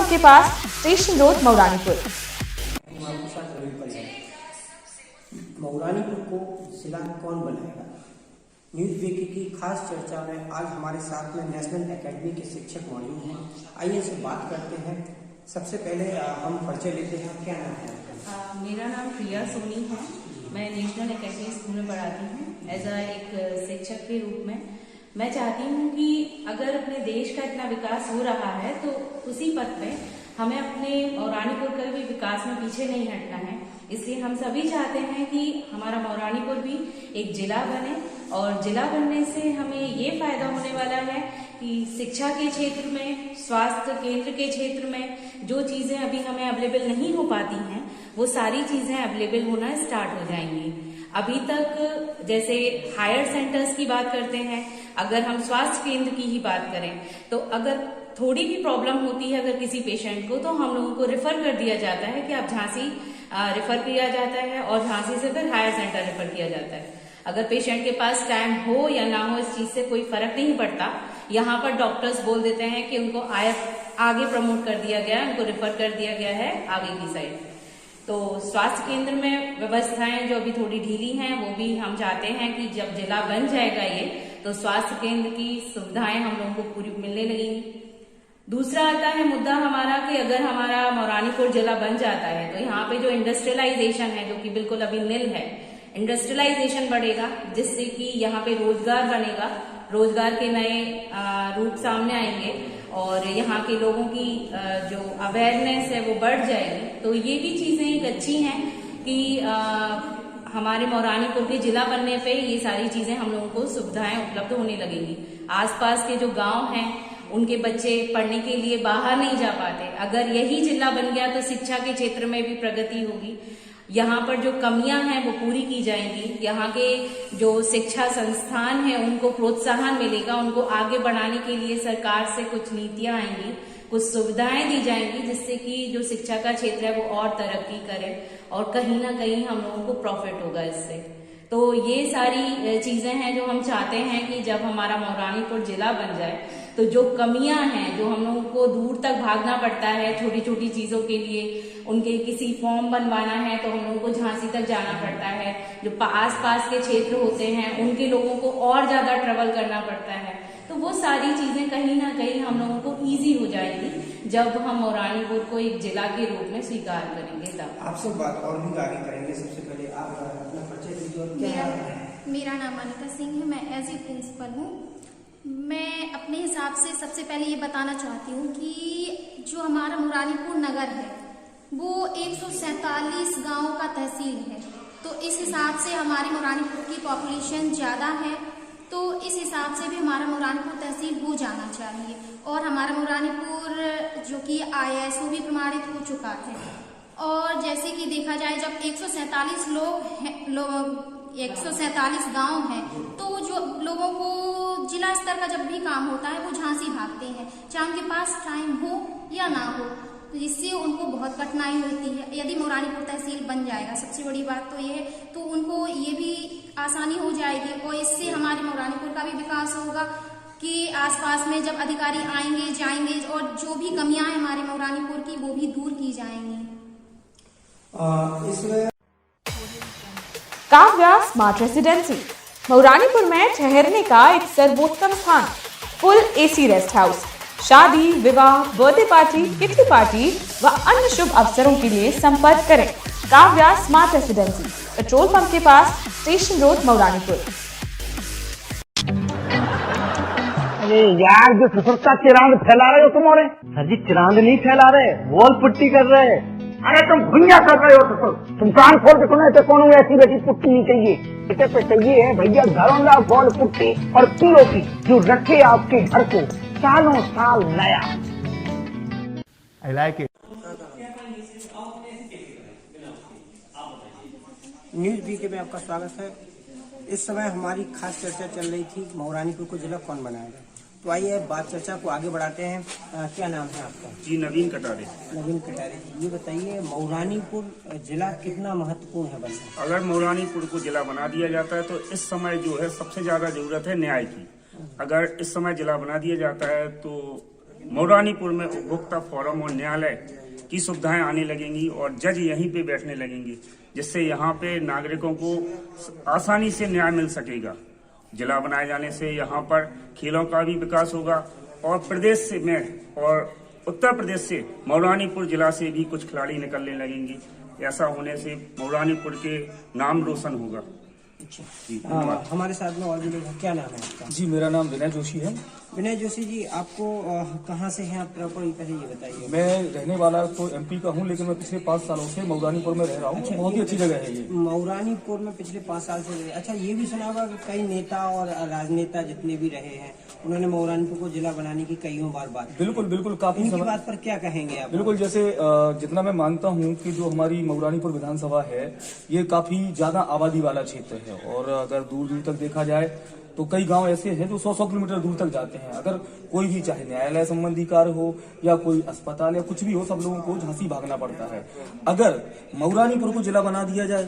Pump के पास, station road, Mauranipur. Mauranipur को जिला कौन बनाएगा? न्यूज़ वीक की खास चर्चा में आज हमारे साथ में नेशनल एकेडमी के शिक्षक मौजूद हैं। आइए इनसे बात करते हैं। सबसे पहले हम परिचय लेते हैं। क्या नाम है? मेरा नाम प्रिया सोनी है। मैं नेशनल एकेडमी स्कूल में पढ़ाती हूँ एज एक शिक्षक के रूप में। मैं चाहती हूँ कि अगर अपने देश का इतना विकास हो रहा है तो उसी पथ पे हमें अपने मऊरानीपुर का भी विकास में पीछे नहीं हटना है। इसलिए हम सभी चाहते हैं कि हमारा मऊरानीपुर भी एक जिला बने, और जिला बनने से हमें ये फायदा होने वाला है कि शिक्षा के क्षेत्र में, स्वास्थ्य केंद्र के क्षेत्र में जो चीजें अभी हमें अवेलेबल नहीं हो पाती हैं वो सारी चीजें अवेलेबल होना स्टार्ट हो जाएंगी। अभी तक जैसे हायर सेंटर्स की बात करते हैं, अगर हम स्वास्थ्य केंद्र की ही बात करें तो अगर थोड़ी भी प्रॉब्लम होती है अगर किसी पेशेंट को, तो हम लोगों को रेफर कर दिया जाता है कि आप झांसी रेफर किया जाता है, और झांसी से फिर हायर सेंटर रेफर किया जाता है। अगर पेशेंट के पास टाइम हो या ना हो, इस चीज से कोई फर्क नहीं पड़ता। यहाँ पर डॉक्टर्स बोल देते हैं कि उनको आगे प्रमोट कर दिया गया है, उनको रेफर कर दिया गया है आगे की साइड। तो स्वास्थ्य केंद्र में व्यवस्थाएं जो अभी थोड़ी ढीली हैं वो भी हम चाहते हैं कि जब जिला बन जाएगा ये, तो स्वास्थ्य केंद्र की सुविधाएं हम लोगों को पूरी मिलने लगेंगी। दूसरा आता है मुद्दा हमारा कि अगर हमारा मऊरानीपुर जिला बन जाता है तो यहाँ पे जो इंडस्ट्रियलाइजेशन है, जो कि बिल्कुल अभी निल है, इंडस्ट्रियलाइजेशन बढ़ेगा जिससे कि यहाँ पे रोजगार बनेगा, रोजगार के नए रूप सामने आएंगे और यहाँ के लोगों की जो अवेयरनेस है वो बढ़ जाएगी। तो ये भी चीजें एक अच्छी हैं कि हमारे मऊरानीपुर के जिला बनने पे ये सारी चीजें हम लोगों को सुविधाएं उपलब्ध होने लगेंगी। आसपास के जो गांव हैं उनके बच्चे पढ़ने के लिए बाहर नहीं जा पाते। अगर यही जिला बन गया तो शिक्षा के क्षेत्र में भी प्रगति होगी। यहाँ पर जो कमियां हैं वो पूरी की जाएंगी। यहाँ के जो शिक्षा संस्थान हैं उनको प्रोत्साहन मिलेगा, उनको आगे बढ़ाने के लिए सरकार से कुछ नीतियां आएंगी, कुछ सुविधाएं दी जाएंगी जिससे कि जो शिक्षा का क्षेत्र है वो और तरक्की करे और कहीं ना कहीं हम लोगों को प्रॉफिट होगा इससे। तो ये सारी चीजें हैं जो हम चाहते हैं कि जब हमारा मऊरानीपुर जिला बन जाए तो जो कमियां हैं, जो हम लोगों को दूर तक भागना पड़ता है छोटी छोटी चीजों के लिए, उनके किसी फॉर्म बनवाना है तो हम लोगों को झांसी तक जाना पड़ता है, जो आस पास के क्षेत्र होते हैं उनके लोगों को और ज्यादा ट्रेवल करना पड़ता है। तो वो सारी चीजें कहीं ना कहीं हम लोगों को इजी हो जाएंगी जब हम मऊरानीपुर को एक जिला के रूप में स्वीकार करेंगे। तब आपसे बात और भी आगे करेंगे। सबसे पहले आप अपना परिचय दीजिए। मेरा नाम अनिता सिंह है। मैं एज ए प्रिंसिपल हूँ। मैं अपने हिसाब से सबसे पहले ये बताना चाहती हूँ कि जो हमारा मऊरानीपुर नगर है वो 147 गांव का तहसील है। तो इस हिसाब से हमारी मऊरानीपुर की पॉपुलेशन ज़्यादा है, तो इस हिसाब से भी हमारा मऊरानीपुर तहसील हो जाना चाहिए। और हमारा मऊरानीपुर जो कि ISO भी प्रमाणित हो चुका है। और जैसे कि देखा जाए जब 147 147 गांव हैं तो जो लोगों को जिला स्तर का जब भी काम होता है वो झांसी भागते हैं, चाहे उनके पास टाइम हो या ना हो, तो जिससे उनको बहुत कठिनाई होती है। यदि मऊरानीपुर तहसील बन जाएगा, सबसे बड़ी बात तो ये है, तो उनको ये भी आसानी हो जाएगी और इससे हमारे मऊरानीपुर का भी विकास होगा कि आसपास में जब अधिकारी आएंगे जाएंगे और जो भी कमियां हैं हमारे मऊरानीपुर की वो भी दूर की जाएंगी। इसमें काव्या स्मार्ट रेसिडेंसी, मऊरानीपुर में ठहरने का एक सर्वोत्तम स्थान, फुल AC रेस्ट हाउस। शादी, विवाह, बर्थडे पार्टी, किटी पार्टी व अन्य शुभ अवसरों के लिए संपर्क करें Kavya smart residency, petrol pump के पास, स्टेशन रोड, मऊरानीपुर। अरे यार, जो ससुरता चिरांद फैला रहे हो तुम। और सर जी चिरांद नहीं फैला रहे, वॉल पुट्टी कर रहे। अरे तुम भुइया कर रहे हो ससुर। तुम कान खोल के सुने तो कौन ऐसी बेटी पुट्टी नहीं चाहिए। इसे पे चाहिए है भैया घरोंदा वॉल पुट्टी और POP जो रखे आपके घर को सालों साल नया। I like it. News week में आपका स्वागत है। इस समय हमारी खास चर्चा चल रही थी मऊरानीपुर को जिला कौन बनाएगा। तो आइए बात चर्चा को आगे बढ़ाते हैं। क्या नाम है आपका? जी नवीन कटारे। नवीन कटारे, ये बताइए मऊरानीपुर जिला कितना महत्वपूर्ण है बनना? अगर मऊरानीपुर को जिला बना दिया जाता है तो इस समय जो है सबसे ज्यादा जरूरत है न्याय की। अगर इस समय जिला बना दिया जाता है तो मौरानीपुर में उपभोक्ता फोरम और न्यायालय की सुविधाएं आने लगेंगी और जज यहीं पे बैठने लगेंगे, जिससे यहाँ पे नागरिकों को आसानी से न्याय मिल सकेगा। जिला बनाए जाने से यहाँ पर खेलों का भी विकास होगा और प्रदेश से में और उत्तर प्रदेश से मौरानीपुर जिला से भी कुछ खिलाड़ी निकलने लगेंगे। ऐसा होने से मौरानीपुर के नाम रोशन होगा। जी, हमारे साथ में और भी लोग हैं। क्या नाम है आपका? जी, मेरा नाम विनय जोशी है। विनय जोशी जी, आपको कहाँ से हैं आप प्रॉपर, पहले ये बताइए। मैं रहने वाला तो एमपी का हूँ, लेकिन मैं पिछले 5 सालों से मौरानीपुर में रह रहा हूँ। बहुत ही अच्छी जगह है ये। मौरानीपुर में पिछले 5 साल से रहे। अच्छा, ये भी सुना होगा कि कई नेता और राजनेता जितने भी रहे हैं उन्होंने मौरानीपुर को जिला बनाने की कईयों बार बात की। बिल्कुल काफी इनकी बात पर क्या कहेंगे आप? बिल्कुल, जैसे जितना मैं मानता हूँ कि जो हमारी मौरानीपुर विधानसभा है ये काफी ज्यादा आबादी वाला क्षेत्र है और अगर दूर दूर तक देखा जाए तो कई गांव ऐसे हैं जो 100-100 किलोमीटर दूर तक जाते हैं। अगर कोई भी चाहे न्यायालय संबंधी कार्य हो या कोई अस्पताल या कुछ भी हो, सब लोगों को झांसी भागना पड़ता है। अगर मौरानीपुर को जिला बना दिया जाए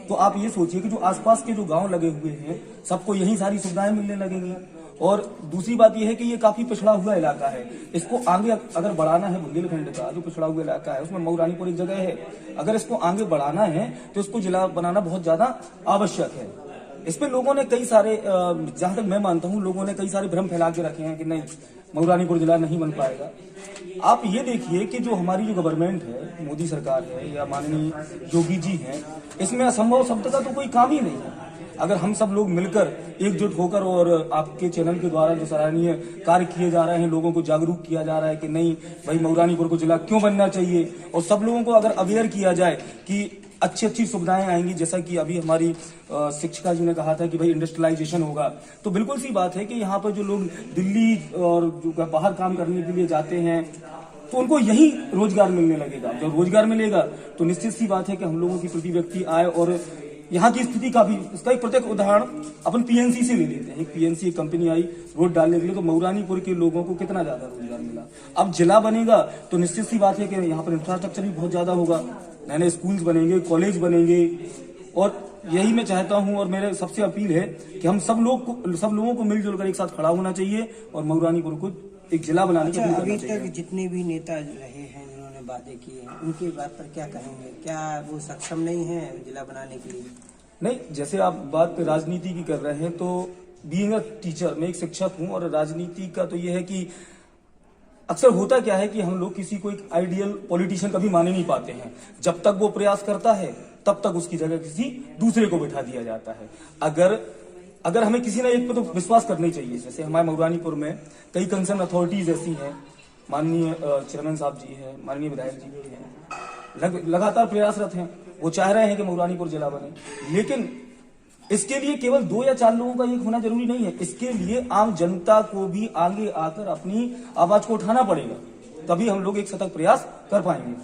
तो आप ये सोचिए कि जो आसपास के जो गांव लगे हुए हैं सबको यही सारी सुविधाएं मिलने लगेंगी। और दूसरी बात यह है कि ये काफी पिछड़ा हुआ इलाका है, इसको आगे अगर बढ़ाना है, बुंदेलखंड का जो पिछड़ा हुआ इलाका है उसमें मौरानीपुर एक जगह है, अगर इसको आगे बढ़ाना है तो इसको जिला बनाना बहुत ज्यादा आवश्यक है। इस पे लोगों ने कई सारे, जहां तक मैं मानता हूं, लोगों ने कई सारे भ्रम फैला के रखे हैं कि नहीं मौरानीपुर जिला नहीं बन पाएगा। आप ये देखिए कि जो हमारी जो गवर्नमेंट है, मोदी सरकार है या माननीय योगी जी हैं, इसमें असंभव शब्द का तो कोई काम ही नहीं है। अगर हम सब लोग मिलकर एकजुट होकर और आपके चैनल के द्वारा जो सराहनीय कार्य किए जा रहे हैं, लोगों को जागरूक किया जा रहा है कि नहीं भाई मौरानीपुर को जिला क्यों बनना चाहिए, और सब लोगों को अगर अवेयर किया जाए कि अच्छी सुविधाएं आएंगी, जैसा कि अभी हमारी शिक्षिका जी ने कहा था कि भाई इंडस्ट्रियलाइजेशन होगा, तो बिल्कुल सी बात है कि यहाँ पर जो लोग दिल्ली और जो बाहर काम करने के लिए जाते हैं तो उनको यही रोजगार मिलने लगेगा। जब रोजगार मिलेगा तो निश्चित सी बात है कि हम लोगों की प्रति व्यक्ति आए और यहाँ की स्थिति का भी, इसका एक प्रत्येक उदाहरण अपन पीएनसी से ले लेते हैं। एक पीएनसी कंपनी आई रोड डालने के लिए, तो मौरानीपुर के लोगों को कितना ज्यादा रोजगार मिला। अब जिला बनेगा तो निश्चित सी बात है कि यहाँ पर इंफ्रास्ट्रक्चर भी बहुत ज्यादा होगा, नए नए स्कूल्स बनेंगे, कॉलेज बनेंगे, और यही मैं चाहता हूं और मेरे सबसे अपील है कि हम सब लोगों को मिलजुल कर एक साथ खड़ा होना चाहिए और मौरानीपुर को एक जिला बनाने की कोशिश करनी चाहिए। अभी तक जितने भी नेता रहे हैं जिन्होंने बातें की हैं, उनकी बात पर क्या कहेंगे? क्या वो सक्षम नहीं है जिला बनाने के लिए? नहीं, जैसे आप बात राजनीति की कर रहे हैं तो बीइंग अ टीचर, मैं एक शिक्षक हूं, और राजनीति का तो यह है कि अक्सर होता क्या है कि हम लोग किसी को एक आइडियल पॉलिटिशियन कभी माने नहीं पाते हैं। जब तक वो प्रयास करता है तब तक उसकी जगह किसी दूसरे को बिठा दिया जाता है। अगर हमें किसी न एक पर तो विश्वास करना ही चाहिए। जैसे हमारे मौरानीपुर में कई कंसर्न अथॉरिटीज ऐसी हैं, माननीय चेयरमैन साहब जी हैं, माननीय विधायक जी भी हैं, लगातार प्रयासरत हैं, वो चाह रहे हैं कि मौरानीपुर जिला बने, लेकिन इसके लिए केवल 2 या 4 लोगों का एक होना जरूरी नहीं है। इसके लिए आम जनता को भी आगे आकर अपनी आवाज को उठाना पड़ेगा, तभी हम लोग एक सतत प्रयास कर पाएंगे।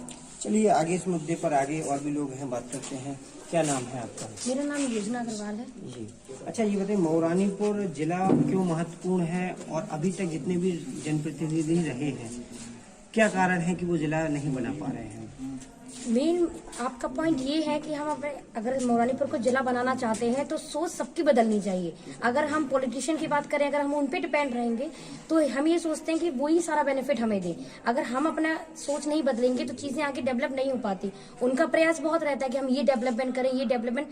चलिए आगे इस मुद्दे पर आगे और भी लोग हैं, बात करते हैं। क्या नाम है आपका? मेरा नाम योजना अग्रवाल है जी। अच्छा, ये बताइए मौरानीपुर जिला क्यों महत्वपूर्ण है और अभी तक जितने भी जनप्रतिनिधि रहे हैं क्या कारण है कि वो जिला नहीं बना पा रहे हैं? मेन आपका पॉइंट ये है कि हम अपने अगर मौरानीपुर को जिला बनाना चाहते हैं तो सोच सबकी बदलनी चाहिए। अगर हम पॉलिटिशियन की बात करें, अगर हम उन पे डिपेंड रहेंगे तो हम ये सोचते हैं कि वही सारा बेनिफिट हमें दे। अगर हम अपना सोच नहीं बदलेंगे तो चीजें आगे डेवलप नहीं हो पाती। उनका प्रयास बहुत रहता है कि हम ये डेवलपमेंट करें, ये डेवलपमेंट,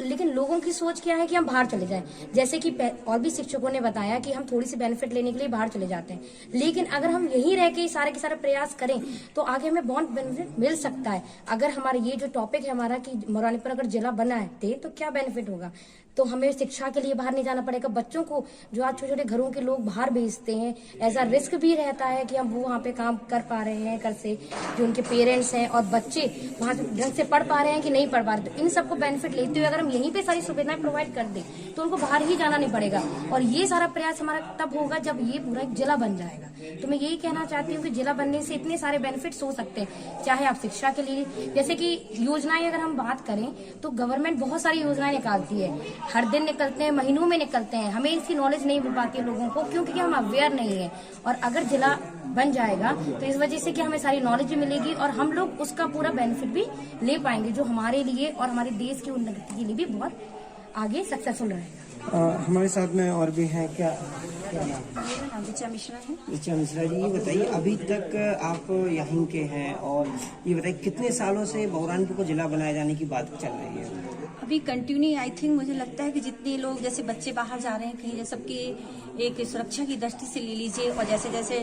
लेकिन लोगों की सोच क्या है कि हम बाहर चले जाएं। जैसे कि और भी शिक्षकों ने बताया कि हम थोड़ी सी बेनिफिट लेने के लिए बाहर चले जाते हैं, लेकिन अगर हम यहीं रह के सारे के सारे प्रयास करें तो आगे हमें बहुत बेनिफिट मिल सकता है। अगर हमारा ये जो टॉपिक है हमारा कि मौरानीपुर अगर जिला बनाए तो क्या बेनिफिट होगा, तो हमें शिक्षा के लिए बाहर नहीं जाना पड़ेगा। बच्चों को जो आज छोटे छोटे घरों के लोग बाहर भेजते हैं, एज अ रिस्क भी रहता है कि हम वो वहाँ पे काम कर पा रहे हैं घर से, जो उनके पेरेंट्स हैं, और बच्चे वहाँ ढंग से पढ़ पा रहे हैं कि नहीं पढ़ पा रहे। तो इन सबको बेनिफिट लेते हुए अगर हम यहीं पे सारी सुविधाएं प्रोवाइड कर दें तो उनको बाहर ही जाना नहीं पड़ेगा। और ये सारा प्रयास हमारा तब होगा जब ये पूरा एक जिला बन जाएगा। तो मैं यही कहना चाहती हूँ कि जिला बनने से इतने सारे बेनिफिट्स हो सकते हैं, चाहे आप शिक्षा के लिए, जैसे कि योजनाएं अगर हम बात करें तो गवर्नमेंट बहुत सारी योजनाएं निकालती है, हर दिन निकलते हैं, महीनों में निकलते हैं। हमें इसकी नॉलेज नहीं मिल पाती है लोगों को, क्योंकि हम अवेयर नहीं है। और अगर जिला बन जाएगा तो इस वजह से कि हमें सारी नॉलेज भी मिलेगी और हम लोग उसका पूरा बेनिफिट भी ले पाएंगे, जो हमारे लिए और हमारे देश की उन्नति के लिए भी बहुत आगे सक्सेसफुल रहेगा। हमारे साथ में और भी हैं। क्या क्या नाम है? मेरा नाम ऋचा मिश्रा है। ऋचा मिश्रा जी, ये बताइए अभी तक आप यहीं के हैं और ये बताइए कितने सालों से मऊरानीपुर को जिला बनाए जाने की बात चल रही है? अभी कंटिन्यू आई थिंक मुझे लगता है कि जितने लोग जैसे बच्चे बाहर जा रहे हैं कहीं, सबकी एक सुरक्षा की दृष्टि से ले लीजिए, और जैसे जैसे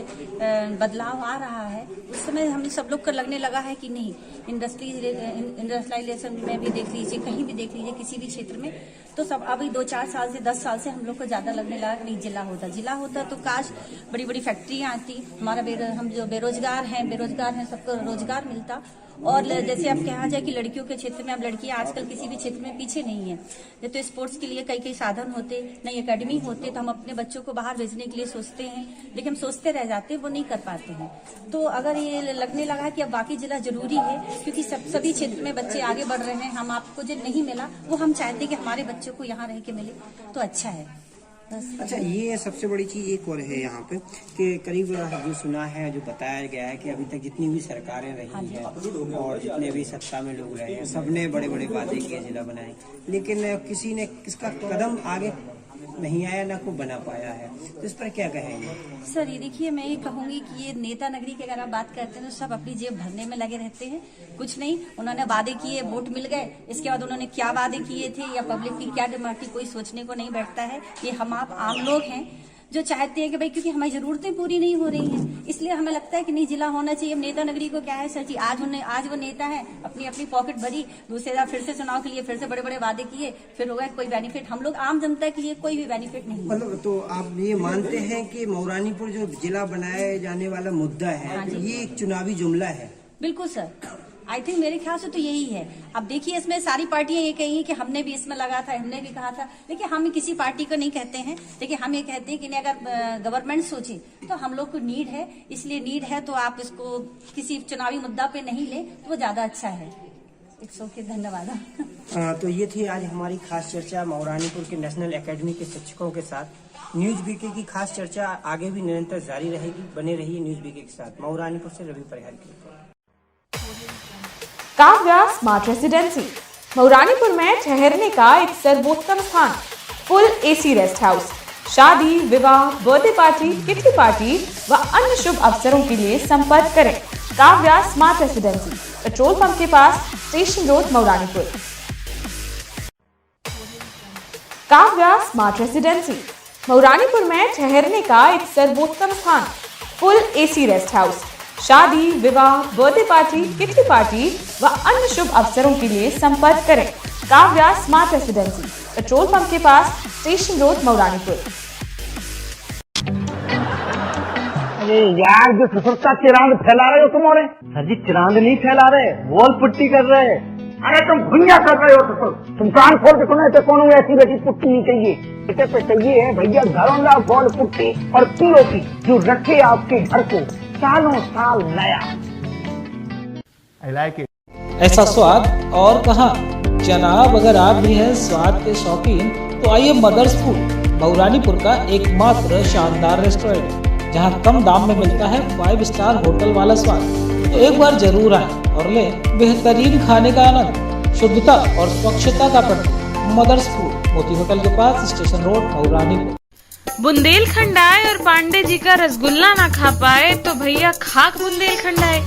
बदलाव आ रहा है उस समय हम सब लोग को लगने लगा है कि नहीं, इंडस्ट्रियलाइजेशन में भी देख लीजिए, कहीं भी देख लीजिए, किसी भी क्षेत्र में, तो सब अभी 2-4 साल से 10 साल से हम लोग को ज्यादा लगने लगा कि नहीं, जिला होता तो काश बड़ी बड़ी फैक्ट्रियां आती, हमारा हम जो बेरोजगार हैं सबको रोजगार मिलता। और जैसे अब कहा जाए कि लड़कियों के क्षेत्र में, अब लड़कियां आजकल किसी भी क्षेत्र में पीछे नहीं है। जब तो स्पोर्ट्स के लिए कई साधन होते, नई एकेडमी होते, तो हम अपने बच्चों को बाहर भेजने के लिए सोचते हैं, लेकिन हम सोचते रह जाते हैं, वो नहीं कर पाते हैं। तो अगर ये लगने लगा कि अब बाकी जिला जरूरी है, क्योंकि सभी क्षेत्र में बच्चे आगे बढ़ रहे हैं, हम आपको जो नहीं मिला वो हम चाहते हैं कि हमारे बच्चों को यहाँ रह के मिले, तो अच्छा है। अच्छा, ये सबसे बड़ी चीज एक और है यहाँ पे कि करीब जो सुना है, जो बताया गया है कि अभी तक जितनी भी सरकारें रही हैं और जितने भी सत्ता में लोग रहे हैं, सबने बड़े बड़े वादे किए जिला बनाए, लेकिन किसी ने किसका कदम आगे नहीं आया, ना को बना पाया है, तो इस पर क्या कहेंगे? सर ये देखिए, मैं ये कहूंगी कि ये नेता नगरी की अगर आप बात करते हैं तो सब अपनी जेब भरने में लगे रहते हैं, कुछ नहीं। उन्होंने वादे किए, वोट मिल गए, इसके बाद उन्होंने क्या वादे किए थे या पब्लिक की क्या डिमांड थी, कोई सोचने को नहीं बैठता है। ये हम आप आम लोग हैं जो चाहते हैं कि भाई, क्योंकि हमारी जरूरतें पूरी नहीं हो रही हैं, इसलिए हमें लगता है कि नहीं, जिला होना चाहिए। अब नेता नगरी को क्या है सर जी, आज वो नेता है, अपनी पॉकेट भरी, दूसरे बार फिर से चुनाव के लिए फिर से बड़े बड़े वादे किए, फिर होगा कोई बेनिफिट। हम लोग आम जनता के लिए कोई भी बेनिफिट नहीं। मतलब तो आप ये मानते हैं कि मऊरानीपुर जो जिला बनाए जाने वाला मुद्दा है, ये एक चुनावी जुमला है? बिल्कुल सर, आई थिंक मेरे ख्याल से तो यही है। अब देखिए, इसमें सारी पार्टियां ये कही हैं कि हमने भी इसमें लगा था, हमने भी कहा था, लेकिन हम किसी पार्टी को नहीं कहते हैं, लेकिन हम ये कहते हैं कि नहीं, अगर गवर्नमेंट सोचे तो हम लोग को नीड है, इसलिए नीड है तो आप इसको किसी चुनावी मुद्दा पे नहीं ले तो वो ज्यादा अच्छा है। इट्स ओके, धन्यवाद। तो ये थी आज हमारी खास चर्चा मऊरानीपुर के नेशनल एकेडमी के शिक्षकों के साथ। न्यूज बीके की खास चर्चा आगे भी निरंतर जारी रहेगी, बने रहिए न्यूज बीके के साथ। मऊरानीपुर से रवि परिहार की report. Kavya smart residency, Mauranipur में ठहरने का एक सर्वोत्तम स्थान। फुल एसी रेस्ट हाउस, शादी, विवाह, बर्थडे पार्टी, किटी पार्टी व अन्य शुभ अवसरों के लिए संपर्क करें। Kavya smart residency, petrol pump के पास, station road, Mauranipur. Kavya smart residency, Mauranipur में ठहरने का एक सर्वोत्तम स्थान। फुल एसी रेस्ट हाउस, शादी, विवाह, बर्थडे पार्टी, किटी पार्टी व अन्य शुभ अवसरों के लिए संपर्क करें। Kavya smart residency, petrol pump के पास, स्टेशन रोड, मऊरानीपुर। अरे यार, जो ससुर का चिरांद फैला रहे हो तुम, और सर जी चिरांद नहीं फैला रहे, वॉल पुट्टी कर रहे। अरे तुम भुइया कर रहे हो ससुर, तुम कान खोल के सुने तो कौन ऐसी बेटी पुट्टी नहीं चाहिए, इसे पे चाहिए है भैया घरौंदा वॉल पुट्टी और पीओपी, जो रखे आपके घर को सालों साल नया। I like it. ऐसा स्वाद और कहाँ। जनाब, अगर आप भी हैं स्वाद के शौकीन तो आइए मदर्स फूड, मऊरानीपुर का एकमात्र शानदार रेस्टोरेंट, जहाँ कम दाम में मिलता है 5 स्टार होटल वाला स्वाद। तो एक बार जरूर आएं और लें बेहतरीन खाने का आनंद। शुद्धता और स्वच्छता का प्रतीक मदर्स फूड, मोती होटल के पास, स्टेशन रोड, मऊरानीपुर। बुंदेलखंड आए और पांडे जी का रसगुल्ला ना खा पाए तो भैया खाक बुंदेलखंड आए,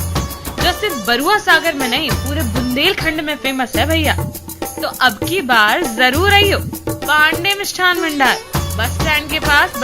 जो सिर्फ बरुआ सागर में नहीं पूरे बुंदेलखंड में फेमस है भैया। तो अब की बार जरूर आइयो पांडे मिष्ठान भंडार, बस स्टैंड के पास।